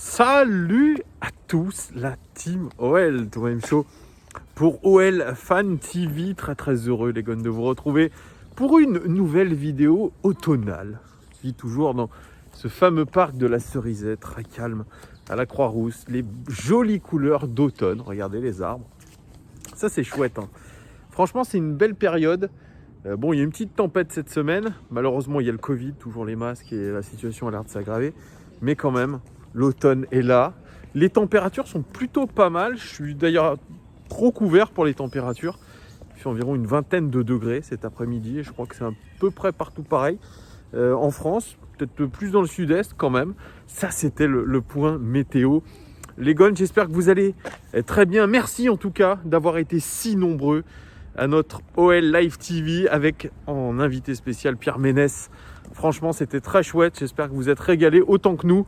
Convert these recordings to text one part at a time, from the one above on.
Salut à tous, la team OL, Tourem Show pour OL Fan TV. Très heureux les gars de vous retrouver pour une nouvelle vidéo automnale. Je vis toujours dans ce fameux parc de la Cerisette, très calme, à la Croix-Rousse, les jolies couleurs d'automne. Regardez les arbres, ça c'est chouette, hein. Franchement c'est une belle période. Bon, il y a une petite tempête cette semaine, malheureusement il y a le Covid, toujours les masques et la situation a l'air de s'aggraver, mais quand même l'automne est là. Les températures sont plutôt pas mal. Je suis d'ailleurs trop couvert pour les températures. Il fait environ une vingtaine de degrés cet après-midi. Et je crois que c'est à peu près partout pareil. En France, peut-être plus dans le sud-est quand même. Ça, c'était le point météo. Les gones, j'espère que vous allez très bien. Merci en tout cas d'avoir été si nombreux à notre OL Live TV avec en invité spécial Pierre Ménès. Franchement, c'était très chouette. J'espère que vous êtes régalés autant que nous.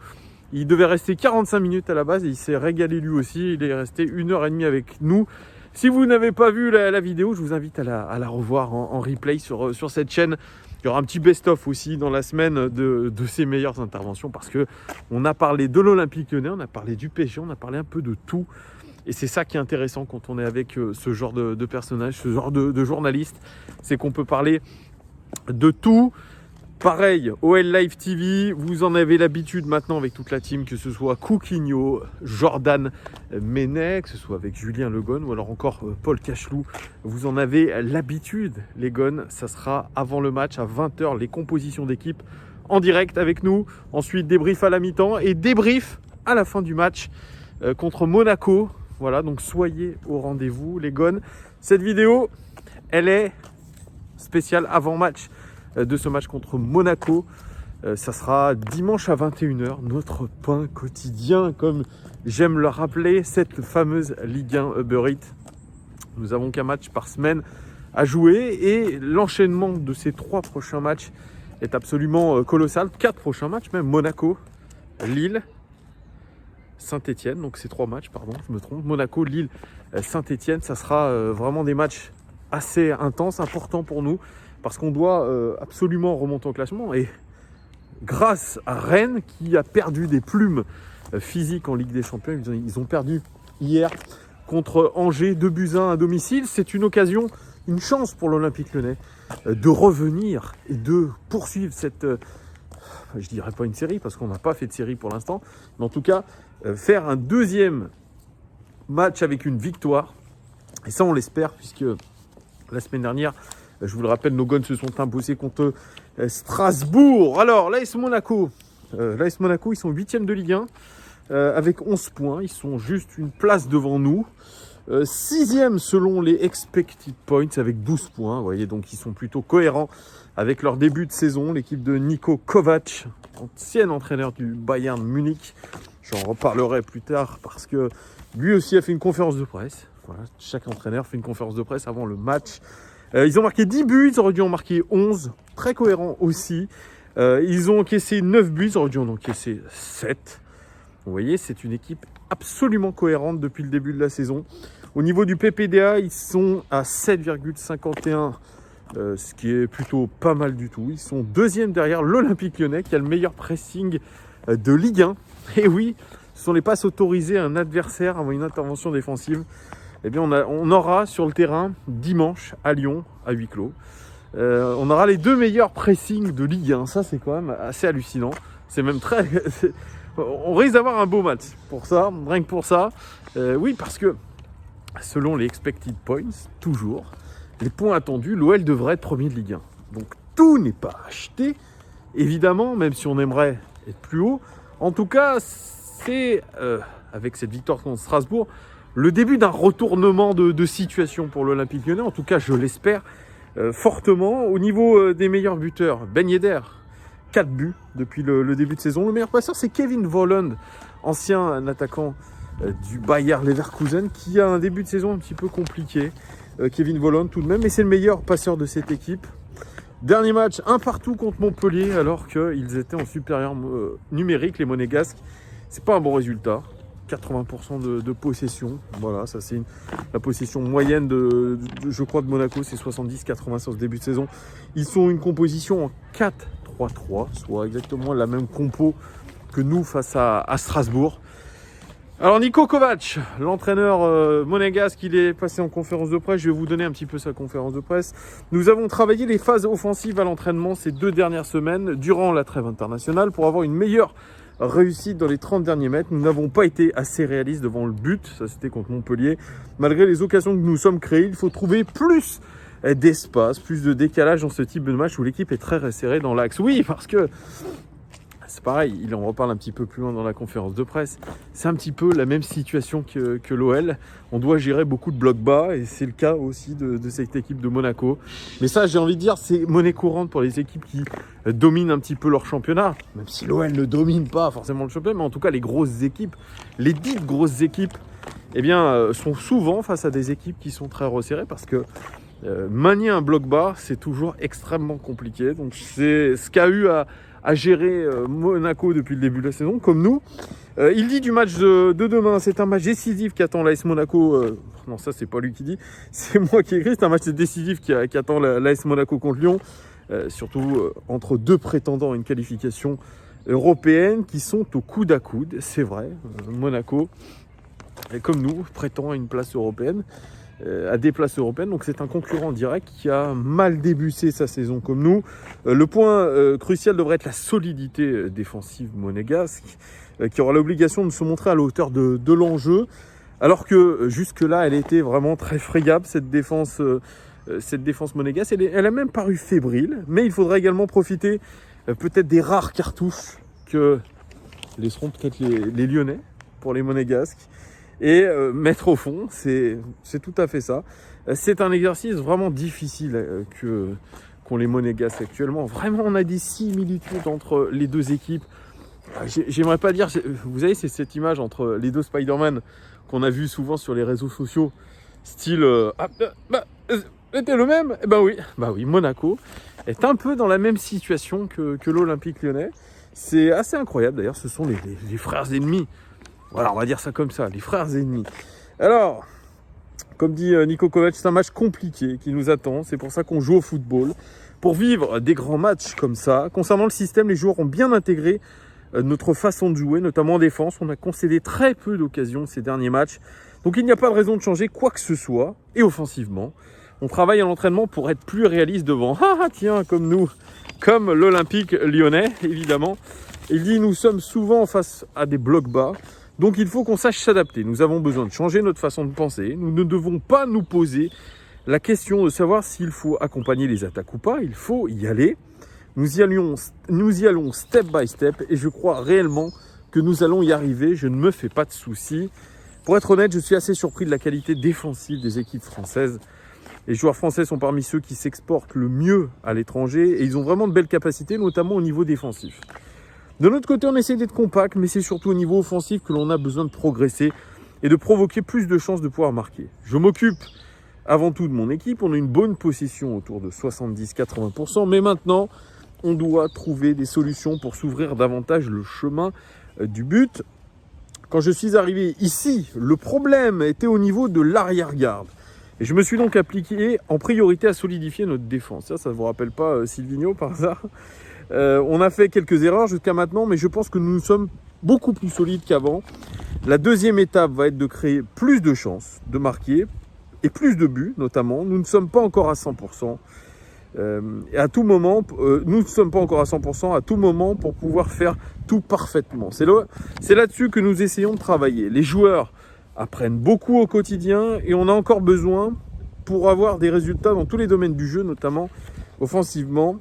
Il devait rester 45 minutes à la base et il s'est régalé lui aussi. Il est resté 1h30 avec nous. Si vous n'avez pas vu la vidéo, je vous invite à la revoir en replay sur cette chaîne. Il y aura un petit best-of aussi dans la semaine de ses meilleures interventions parce qu'on a parlé de l'Olympique Lyonnais, on a parlé du PSG, on a parlé un peu de tout. Et c'est ça qui est intéressant quand on est avec ce genre de personnage, ce genre de journaliste. C'est qu'on peut parler de tout. Pareil, OL Live TV, vous en avez l'habitude maintenant avec toute la team, que ce soit Couquinho, Jordan Ménet, que ce soit avec Julien Legon ou alors encore Paul Cachelou. Vous en avez l'habitude, les gones. Ça sera avant le match à 20h, les compositions d'équipe en direct avec nous. Ensuite, débrief à la mi-temps et débrief à la fin du match contre Monaco. Voilà, donc soyez au rendez-vous, les gones. Cette vidéo, elle est spéciale avant-match de ce match contre Monaco. Ça sera dimanche à 21h, notre pain quotidien, comme j'aime le rappeler, cette fameuse Ligue 1 Uber Eats. Nous avons qu'un match par semaine à jouer et l'enchaînement de ces 3 prochains matchs est absolument colossal. 4 prochains matchs même, Monaco, Lille, Saint-Etienne, donc ces 3 matchs, pardon, je me trompe, Monaco, Lille, Saint-Etienne, ça sera vraiment des matchs assez intenses, importants pour nous, parce qu'on doit absolument remonter au classement. Et grâce à Rennes, qui a perdu des plumes physiques en Ligue des Champions, ils ont perdu hier contre Angers 2-1 à domicile. C'est une occasion, une chance pour l'Olympique Lyonnais de revenir et de poursuivre cette, je dirais pas une série, parce qu'on n'a pas fait de série pour l'instant, mais en tout cas, faire un deuxième match avec une victoire. Et ça, on l'espère, puisque la semaine dernière, je vous le rappelle, nos gones se sont imposés contre Strasbourg. Alors, l'AS Monaco, ils sont 8e de Ligue 1 avec 11 points. Ils sont juste une place devant nous. 6e selon les expected points avec 12 points. Vous voyez, donc ils sont plutôt cohérents avec leur début de saison. L'équipe de Niko Kovac, ancien entraîneur du Bayern Munich. J'en reparlerai plus tard parce que lui aussi a fait une conférence de presse. Voilà, chaque entraîneur fait une conférence de presse avant le match. Ils ont marqué 10 buts, ils auraient dû en marquer 11, très cohérent aussi. Ils ont encaissé 9 buts, ils auraient dû en encaisser 7. Vous voyez, c'est une équipe absolument cohérente depuis le début de la saison. Au niveau du PPDA, ils sont à 7,51, ce qui est plutôt pas mal du tout. Ils sont 2e derrière l'Olympique Lyonnais, qui a le meilleur pressing de Ligue 1. Et oui, ce sont les passes autorisées à un adversaire avant une intervention défensive. Eh bien, on aura sur le terrain dimanche à Lyon, à huis clos. On aura les 2 meilleurs pressings de Ligue 1. Ça, c'est quand même assez hallucinant. C'est même très... On risque d'avoir un beau match pour ça, rien que pour ça. Oui, parce que selon les expected points, toujours, les points attendus, l'OL devrait être premier de Ligue 1. Donc, tout n'est pas acheté, évidemment, même si on aimerait être plus haut. En tout cas, c'est, avec cette victoire contre Strasbourg, le début d'un retournement de situation pour l'Olympique Lyonnais. En tout cas, je l'espère fortement. Au niveau des meilleurs buteurs, Ben Yedder, 4 buts depuis le début de saison. Le meilleur passeur, c'est Kevin Volland, ancien attaquant du Bayer Leverkusen, qui a un début de saison un petit peu compliqué. Kevin Volland tout de même, mais c'est le meilleur passeur de cette équipe. Dernier match, 1-1 contre Montpellier, alors qu'ils étaient en supérieur numérique, les Monégasques. C'est pas un bon résultat. 80% de possession, voilà, ça c'est la possession moyenne je crois de Monaco, c'est 70-80 sur ce début de saison. Ils sont une composition en 4-3-3, soit exactement la même compo que nous face à Strasbourg. Alors Niko Kovac, l'entraîneur monégasque, il est passé en conférence de presse. Je vais vous donner un petit peu sa conférence de presse. Nous avons travaillé les phases offensives à l'entraînement ces 2 dernières semaines durant la trêve internationale pour avoir une meilleure réussite dans les 30 derniers mètres. Nous n'avons pas été assez réalistes devant le but, ça c'était contre Montpellier. Malgré les occasions que nous sommes créées, il faut trouver plus d'espace, plus de décalage dans ce type de match où l'équipe est très resserrée dans l'axe. Oui, parce que c'est pareil, il en reparle un petit peu plus loin dans la conférence de presse. C'est un petit peu la même situation que l'OL. On doit gérer beaucoup de blocs bas et c'est le cas aussi de cette équipe de Monaco. Mais ça, j'ai envie de dire, c'est monnaie courante pour les équipes qui dominent un petit peu leur championnat. Même si l'OL ne domine pas forcément le championnat, mais en tout cas les grosses équipes, les dites grosses équipes, eh bien, sont souvent face à des équipes qui sont très resserrées parce que manier un bloc bas, c'est toujours extrêmement compliqué. Donc c'est ce qu'a eu à gérer Monaco depuis le début de la saison, comme nous. Il dit du match de demain, c'est un match décisif qui attend l'AS Monaco. Non, ça c'est pas lui qui dit, c'est moi qui écris. C'est un match décisif qui attend l'AS Monaco contre Lyon, surtout entre 2 prétendants à une qualification européenne qui sont au coude à coude. C'est vrai, Monaco, comme nous, prétend à une place européenne, à des places européennes, donc c'est un concurrent direct qui a mal débuté sa saison comme nous. Le point crucial devrait être la solidité défensive monégasque, qui aura l'obligation de se montrer à la hauteur de l'enjeu, alors que jusque-là elle était vraiment très frayable cette défense monégasque. Elle a même paru fébrile, mais il faudra également profiter peut-être des rares cartouches que laisseront peut-être les Lyonnais pour les monégasques. Et mettre au fond, c'est tout à fait ça. C'est un exercice vraiment difficile qu'ont les monégasques actuellement. Vraiment, on a des similitudes entre les deux équipes. J'aimerais pas dire... Vous savez, c'est cette image entre les deux Spider-Man qu'on a vu souvent sur les réseaux sociaux. Style... c'était le même? Bah oui, Monaco est un peu dans la même situation que l'Olympique Lyonnais. C'est assez incroyable d'ailleurs, ce sont les frères ennemis. Voilà, on va dire ça comme ça, les frères ennemis. Alors, comme dit Niko Kovac, c'est un match compliqué qui nous attend. C'est pour ça qu'on joue au football. Pour vivre des grands matchs comme ça, concernant le système, les joueurs ont bien intégré notre façon de jouer, notamment en défense. On a concédé très peu d'occasions ces derniers matchs. Donc il n'y a pas de raison de changer quoi que ce soit. Et offensivement, on travaille à l'entraînement pour être plus réaliste devant. Ah tiens, comme nous, comme l'Olympique Lyonnais, évidemment. Il dit, nous sommes souvent face à des blocs bas. Donc il faut qu'on sache s'adapter. Nous avons besoin de changer notre façon de penser. Nous ne devons pas nous poser la question de savoir s'il faut accompagner les attaques ou pas. Il faut y aller. Nous y allons step by step et je crois réellement que nous allons y arriver. Je ne me fais pas de soucis. Pour être honnête, je suis assez surpris de la qualité défensive des équipes françaises. Les joueurs français sont parmi ceux qui s'exportent le mieux à l'étranger et ils ont vraiment de belles capacités, notamment au niveau défensif. De l'autre côté, on essaie d'être compact, mais c'est surtout au niveau offensif que l'on a besoin de progresser et de provoquer plus de chances de pouvoir marquer. Je m'occupe avant tout de mon équipe. On a une bonne possession autour de 70-80%, mais maintenant, on doit trouver des solutions pour s'ouvrir davantage le chemin du but. Quand je suis arrivé ici, le problème était au niveau de l'arrière-garde. Et je me suis donc appliqué en priorité à solidifier notre défense. Ça ne vous rappelle pas Silvino par hasard? On a fait quelques erreurs jusqu'à maintenant, mais je pense que nous sommes beaucoup plus solides qu'avant. La deuxième étape va être de créer plus de chances de marquer et plus de buts notamment. Nous ne sommes pas encore à 100%. Et à tout moment, nous ne sommes pas encore à 100% à tout moment pour pouvoir faire tout parfaitement. C'est là-dessus que nous essayons de travailler. Les joueurs apprennent beaucoup au quotidien et on a encore besoin pour avoir des résultats dans tous les domaines du jeu, notamment offensivement.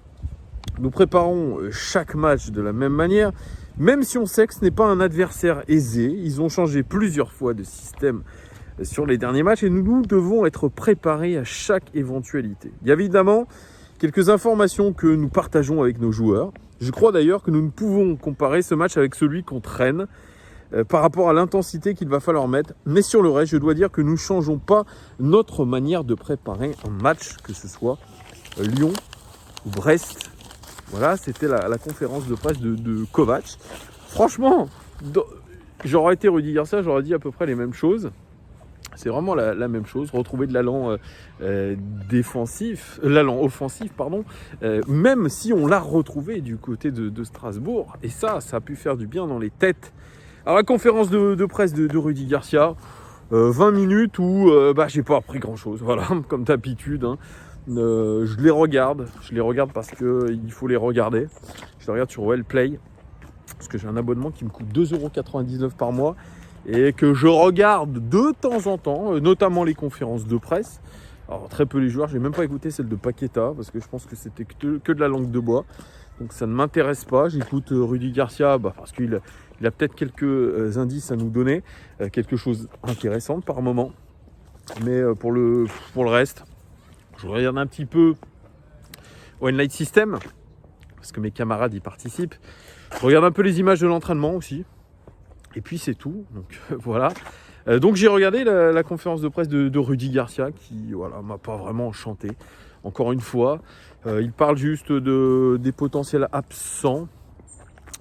Nous préparons chaque match de la même manière, même si on sait que ce n'est pas un adversaire aisé. Ils ont changé plusieurs fois de système sur les derniers matchs et nous devons être préparés à chaque éventualité. Il y a évidemment quelques informations que nous partageons avec nos joueurs. Je crois d'ailleurs que nous ne pouvons comparer ce match avec celui contre Rennes par rapport à l'intensité qu'il va falloir mettre. Mais sur le reste, je dois dire que nous ne changeons pas notre manière de préparer un match, que ce soit Lyon ou Brest. Voilà, c'était la conférence de presse de Kovac. Franchement, j'aurais été Rudy Garcia, j'aurais dit à peu près les mêmes choses. C'est vraiment la même chose, retrouver de l'allant offensif, même si on l'a retrouvé du côté de Strasbourg. Et ça a pu faire du bien dans les têtes Alors la conférence de presse de Rudy Garcia, 20 minutes où j'ai pas appris grand chose, voilà, comme d'habitude. Hein. Je les regarde parce qu'il faut les regarder. Je les regarde sur OL Play, parce que j'ai un abonnement qui me coûte 2,99 € par mois et que je regarde de temps en temps, notamment les conférences de presse. Alors très peu les joueurs, j'ai même pas écouté celle de Paqueta parce que je pense que c'était que de la langue de bois. Donc ça ne m'intéresse pas. J'écoute Rudy Garcia parce qu'il a peut-être quelques indices à nous donner, quelque chose d'intéressant par moment. Mais pour le reste, je regarde un petit peu One Light System parce que mes camarades y participent. Je regarde un peu les images de l'entraînement aussi. Et puis c'est tout. Donc voilà. Donc j'ai regardé la conférence de presse de Rudy Garcia qui m'a pas vraiment enchanté. Encore une fois, il parle juste des potentiels absents.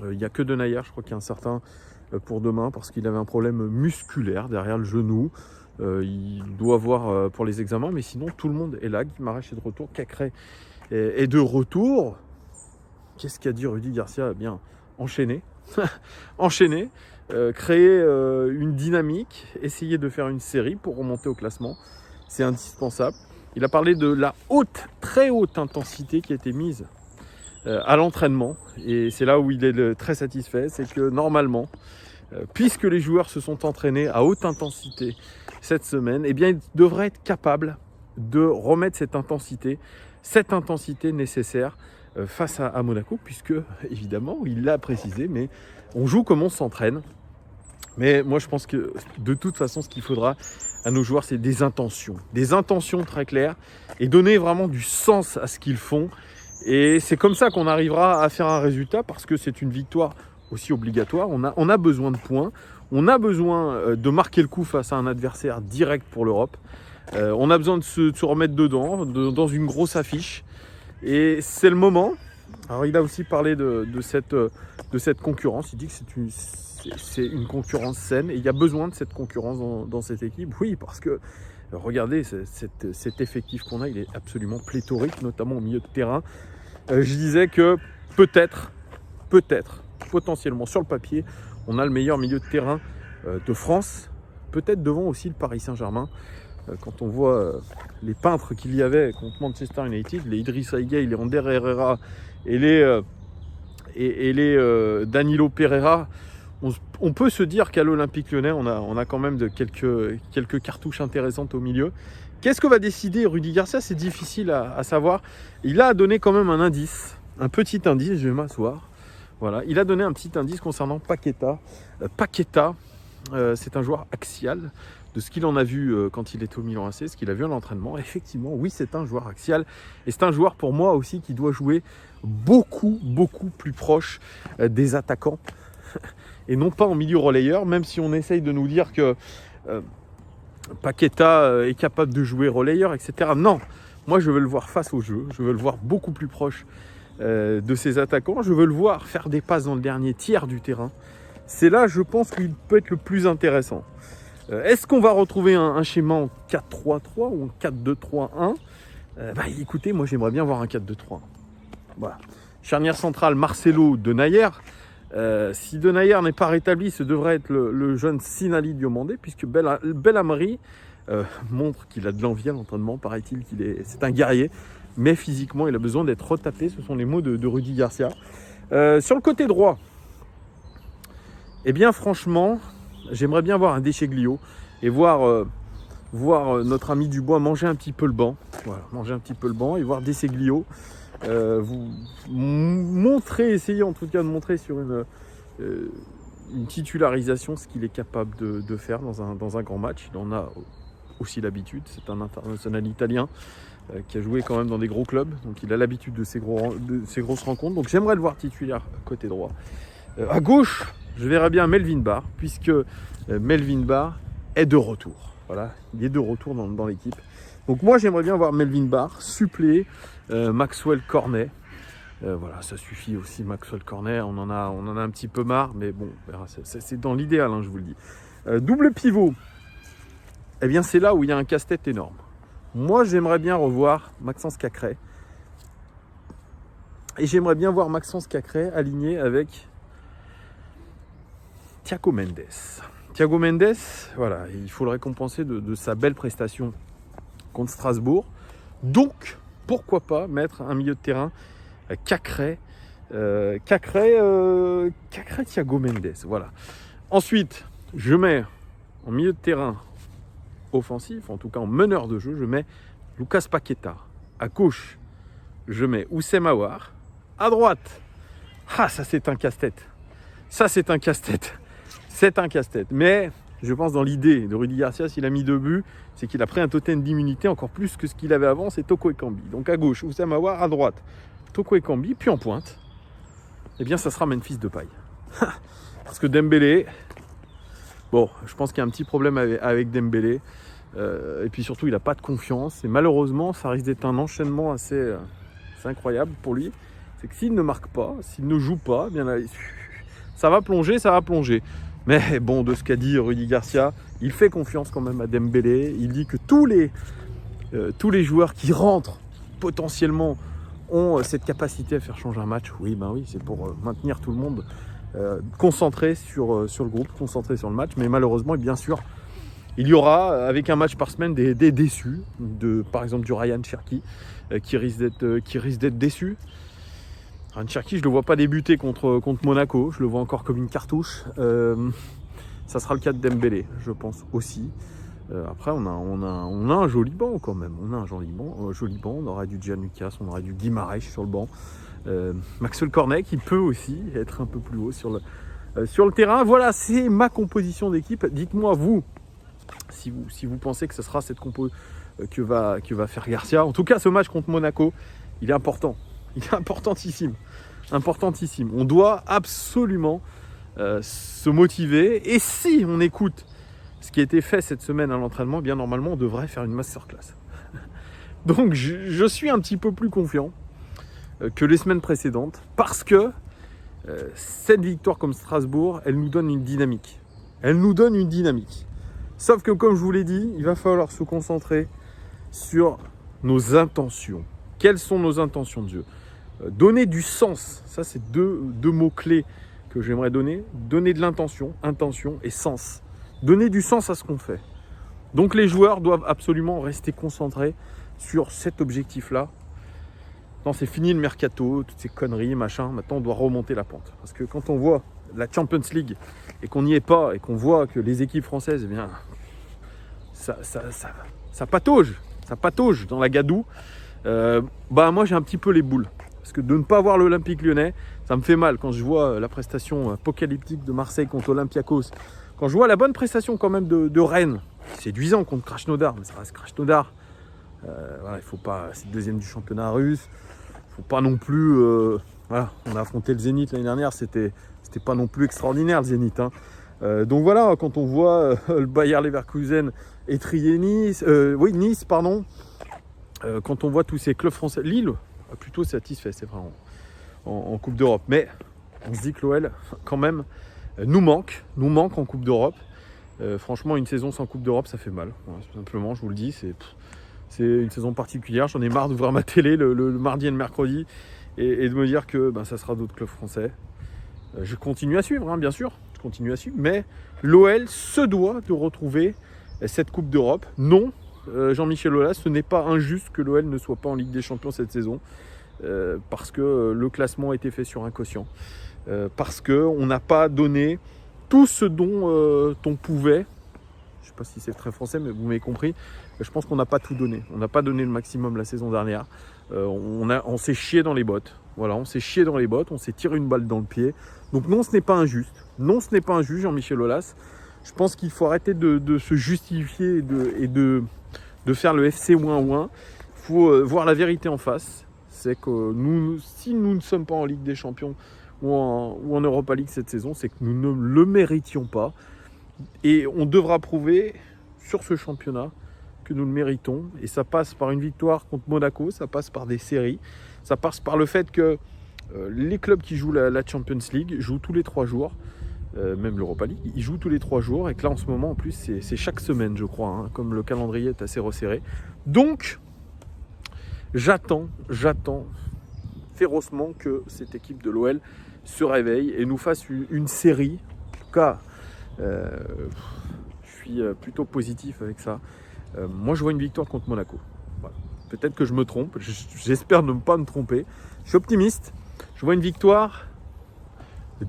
Il n'y a que Denayer, je crois qu'il y a un certain pour demain parce qu'il avait un problème musculaire derrière le genou. Il doit voir pour les examens, mais sinon tout le monde est là. Guimaraes est de retour, Cacré est de retour. Qu'est-ce qu'a dit Rudy Garcia ? Eh bien, enchaîner. Enchaîner. Créer une dynamique, essayer de faire une série pour remonter au classement. C'est indispensable. Il a parlé de la très haute intensité qui a été mise à l'entraînement. Et c'est là où il est très satisfait. C'est que normalement, puisque les joueurs se sont entraînés à haute intensité cette semaine, eh bien, ils devraient être capables de remettre cette intensité nécessaire face à Monaco, puisque, évidemment, il l'a précisé, mais on joue comme on s'entraîne. Mais moi, je pense que de toute façon, ce qu'il faudra à nos joueurs, c'est des intentions très claires et donner vraiment du sens à ce qu'ils font. Et c'est comme ça qu'on arrivera à faire un résultat parce que c'est une victoire aussi obligatoire. On a besoin de points, on a besoin de marquer le coup face à un adversaire direct pour l'Europe. On a besoin de se remettre dedans, dans une grosse affiche. Et c'est le moment. Alors, il a aussi parlé de cette concurrence. Il dit que c'est une concurrence saine et il y a besoin de cette concurrence dans cette équipe. Oui, parce que regardez, cet effectif qu'on a, il est absolument pléthorique, notamment au milieu de terrain. Je disais que peut-être, potentiellement sur le papier, on a le meilleur milieu de terrain de France, peut-être devant aussi le Paris Saint-Germain. Quand on voit les peintres qu'il y avait contre Manchester United, les Idrissa Gueye, les Ander Herrera et les Danilo Pereira, on peut se dire qu'à l'Olympique Lyonnais, on a quand même quelques cartouches intéressantes au milieu. Qu'est-ce que va décider Rudy Garcia ? C'est difficile à savoir. Il a donné quand même un indice, un petit indice, je vais m'asseoir. Voilà, il a donné un petit indice concernant Paqueta. Paqueta, c'est un joueur axial. De ce qu'il en a vu quand il était au Milan AC, ce qu'il a vu à l'entraînement, effectivement, oui, c'est un joueur axial. Et c'est un joueur pour moi aussi qui doit jouer beaucoup plus proche des attaquants. Et non pas en milieu relayeur, même si on essaye de nous dire que Paqueta est capable de jouer relayeur, etc. Non, moi je veux le voir face au jeu, je veux le voir beaucoup plus proche de ses attaquants, je veux le voir faire des passes dans le dernier tiers du terrain. C'est là, je pense, qu'il peut être le plus intéressant. Est-ce qu'on va retrouver un schéma en 4-3-3 ou en 4-2-3-1 ? Écoutez, moi j'aimerais bien voir un 4-2-3. Voilà. Charnière centrale, Marcelo, Denayer. Si Denayer n'est pas rétabli, ce devrait être le jeune Sinali Diomandé, puisque Belhamri montre qu'il a de l'envie à l'entraînement, paraît-il c'est un guerrier, mais physiquement il a besoin d'être retapé, ce sont les mots de Rudy Garcia. Sur le côté droit, eh bien franchement, j'aimerais bien voir un Descheglio et voir notre ami Dubois manger un petit peu le banc. Voilà, manger un petit peu le banc et voir Descheglio essayer en tout cas de montrer sur une titularisation ce qu'il est capable de faire dans un grand match. Il en a aussi l'habitude, c'est un international italien qui a joué quand même dans des gros clubs, donc il a l'habitude de ces grosses rencontres. Donc j'aimerais le voir titulaire côté droit. À gauche, je verrais bien Melvin Barr, puisque Melvin Barr est de retour. Voilà, il est de retour dans l'équipe. Donc moi, j'aimerais bien voir Melvin Barr suppléer Maxwell Cornet. Voilà, ça suffit aussi, Maxwell Cornet. On en a un petit peu marre, mais bon, c'est dans l'idéal, hein, je vous le dis. Double pivot, eh bien c'est là où il y a un casse-tête énorme. Moi, j'aimerais bien revoir Maxence Cacré. Et j'aimerais bien voir Maxence Cacré aligné avec Thiago Mendes. Thiago Mendes, voilà, il faut le récompenser de sa belle prestation contre Strasbourg. Donc, pourquoi pas mettre un milieu de terrain Cacré Thiago Mendes. Voilà. Ensuite, je mets en milieu de terrain offensif, en tout cas en meneur de jeu, je mets Lucas Paqueta. À gauche, je mets Oussem Aouar. À droite, ça c'est un casse-tête. Ça c'est un casse-tête. C'est un casse-tête. Mais je pense dans l'idée de Rudy Garcia, s'il a mis 2 buts, c'est qu'il a pris un totem d'immunité encore plus que ce qu'il avait avant, c'est Toko Ekambi. Donc à gauche, Oussem Aouar, à droite, Toko Ekambi, puis en pointe, eh bien ça sera Memphis Depay. Parce que Dembélé, bon, je pense qu'il y a un petit problème avec Dembélé. Et puis surtout, il n'a pas de confiance. Et malheureusement, ça risque d'être un enchaînement assez incroyable pour lui. C'est que s'il ne marque pas, s'il ne joue pas, eh bien là, ça va plonger. Mais bon, de ce qu'a dit Rudy Garcia, il fait confiance quand même à Dembélé. Il dit que tous les joueurs qui rentrent potentiellement ont cette capacité à faire changer un match. Oui, c'est pour maintenir tout le monde concentré sur le groupe, concentré sur le match. Mais malheureusement, et bien sûr, il y aura, avec un match par semaine, des déçus. Par exemple, du Ryan Cherki, qui risque d'être déçu. Ryan Cherki, je ne le vois pas débuter contre Monaco. Je le vois encore comme une cartouche. Ça sera le cas de Dembélé, je pense aussi. Après, on a un joli banc quand même. On a un joli banc. On aura du Gian Lucas, on aura du Guimarães sur le banc. Maxwell Cornet qui peut aussi être un peu plus haut sur le terrain. Voilà, c'est ma composition d'équipe. Dites-moi vous si vous pensez que ce sera cette compo que va faire Garcia. En tout cas, ce match contre Monaco, il est important. Il est importantissime. On doit absolument se motiver. Et si on écoute ce qui a été fait cette semaine à l'entraînement, bien normalement, on devrait faire une masterclass. Donc, je suis un petit peu plus confiant que les semaines précédentes, parce que cette victoire comme Strasbourg, elle nous donne une dynamique. Sauf que, comme je vous l'ai dit, il va falloir se concentrer sur nos intentions. Quelles sont nos intentions de jeu ? Donner du sens, ça c'est deux mots-clés que j'aimerais donner. Donner de l'intention, intention et sens. Donner du sens à ce qu'on fait. Donc les joueurs doivent absolument rester concentrés sur cet objectif-là. Non, c'est fini le mercato, toutes ces conneries, machin. Maintenant, on doit remonter la pente. Parce que quand on voit la Champions League et qu'on n'y est pas et qu'on voit que les équipes françaises, eh bien, ça patauge dans la gadoue. Moi, j'ai un petit peu les boules. Parce que de ne pas voir l'Olympique Lyonnais, ça me fait mal quand je vois la prestation apocalyptique de Marseille contre Olympiakos. Quand je vois la bonne prestation quand même de Rennes, séduisant contre Krasnodar, mais ça reste Krasnodar. Il faut pas, c'est le deuxième du championnat russe. Il ne faut pas non plus. On a affronté le Zénith l'année dernière, c'était pas non plus extraordinaire le Zénith. Donc voilà, quand on voit le Bayer Leverkusen étrier Nice, quand on voit tous ces clubs français, Lille, plutôt satisfait, c'est vrai, en Coupe d'Europe. Mais on se dit que l'OL, quand même, nous manque en Coupe d'Europe. Franchement, une saison sans Coupe d'Europe, ça fait mal. Voilà, simplement, je vous le dis, c'est une saison particulière. J'en ai marre d'ouvrir ma télé le mardi et le mercredi et de me dire que ça sera d'autres clubs français. Je continue à suivre, bien sûr. Mais l'OL se doit de retrouver cette Coupe d'Europe. Non, Jean-Michel Aulas, ce n'est pas injuste que l'OL ne soit pas en Ligue des Champions cette saison. Parce que le classement a été fait sur un quotient. Parce qu'on n'a pas donné tout ce dont on pouvait. Je ne sais pas si c'est très français, mais vous m'avez compris. Je pense qu'on n'a pas tout donné. On n'a pas donné le maximum la saison dernière. On s'est chié dans les bottes. Voilà, on s'est chié dans les bottes. On s'est tiré une balle dans le pied. Donc non, ce n'est pas injuste. Non, ce n'est pas injuste, Jean-Michel Aulas. Je pense qu'il faut arrêter de se justifier et de faire le FC ouin-ouin. Il faut voir la vérité en face. C'est que si nous ne sommes pas en Ligue des Champions ou en Europa League cette saison, c'est que nous ne le méritions pas. Et on devra prouver sur ce championnat que nous le méritons. Et ça passe par une victoire contre Monaco, ça passe par des séries, ça passe par le fait que les clubs qui jouent la Champions League jouent tous les 3 jours, même l'Europa League, ils jouent tous les 3 jours. Et que là, en ce moment, en plus, c'est chaque semaine, je crois, comme le calendrier est assez resserré. Donc, j'attends férocement que cette équipe de l'OL se réveille et nous fasse une série, en tout cas Je suis plutôt positif avec ça. Moi, je vois une victoire contre Monaco. Voilà. Peut-être que je me trompe. J'espère ne pas me tromper. Je suis optimiste. Je vois une victoire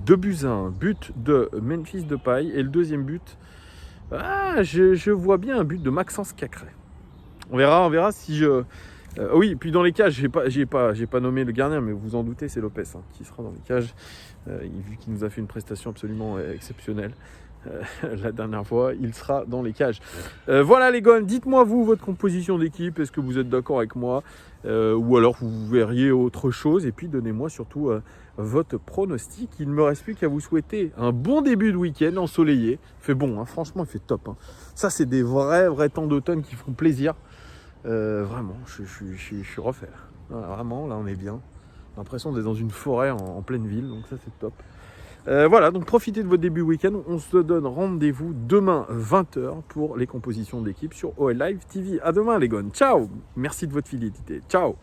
2-1. But de Memphis Depay. Et le deuxième but, je vois bien un but de Maxence Cacré. On verra si je... oui, puis dans les cages, j'ai pas nommé le gardien, mais vous vous en doutez, c'est Lopez qui sera dans les cages, vu qu'il nous a fait une prestation absolument exceptionnelle. La dernière fois, il sera dans les cages. Voilà les gars, dites-moi vous votre composition d'équipe, est-ce que vous êtes d'accord avec moi ou alors vous verriez autre chose, et puis donnez-moi surtout votre pronostic. Il ne me reste plus qu'à vous souhaiter un bon début de week-end ensoleillé. Il fait bon, hein, franchement il fait top. Hein. Ça c'est des vrais temps d'automne qui font plaisir. Vraiment, je suis refait. Voilà, vraiment, là on est bien. J'ai l'impression d'être dans une forêt en pleine ville, donc ça c'est top. Voilà, donc profitez de votre début week-end. On se donne rendez-vous demain 20h pour les compositions d'équipe sur OL Live TV. À demain les gars. Ciao. Merci de votre fidélité. Ciao.